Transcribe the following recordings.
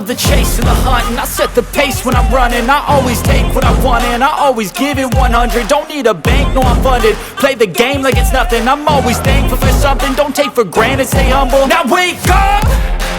the chase and the hunt, and I set the pace when I'm running. I always take what I want and I always give it 100. Don't need a bank, no I'm funded. Play the game like it's nothing. I'm always thankful for something. Don't take for granted, stay humble. Now wake up!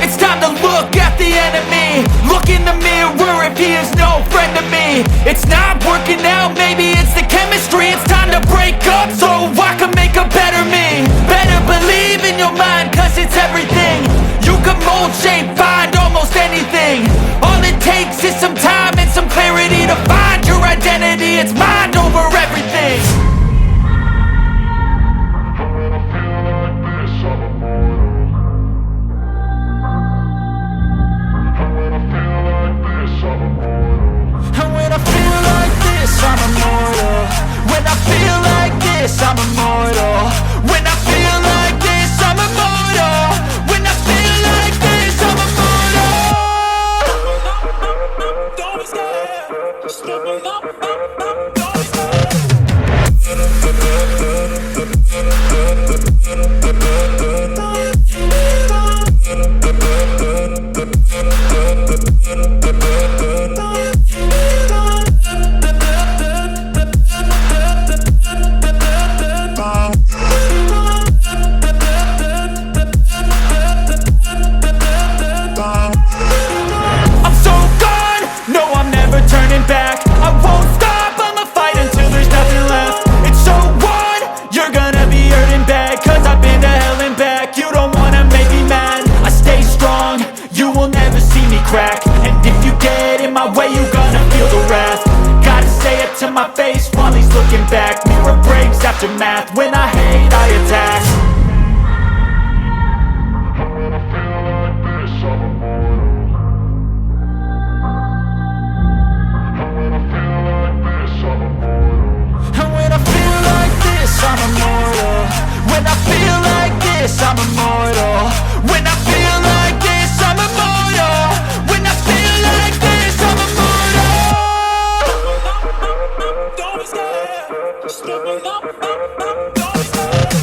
It's time to look at the enemy. Look in the mirror if he is no friend to me. It's not working out, maybe it's the chemistry. It's time to break up so I can make a better me. Better believe in your mind, cause it's everything. You can mold, shape, find almost anything. All it takes is some time and some clarity to find your identity. It's mind over everything. I'm immortal. When I feel like this, I'm immortal. When I feel like this, I'm immortal. When I feel like this, I'm immortal. Don't be scared. Just level up. Don't be scared. Turning back, I won't stop, I'ma fight until there's nothing left. It's so what? You're gonna be hurting bad, cause I've been to hell and back. You don't wanna make me mad, I stay strong, you will never see me crack. And if you get in my way, you're gonna feel the wrath. Gotta say it to my face while he's looking back. Mirror breaks after math, when I hate I attack. I'm immortal. When I feel like this, I'm immortal. When I feel like this, I'm immortal. When I feel like this, I'm immortal. Don't be scared. Just level up. Don't be scared.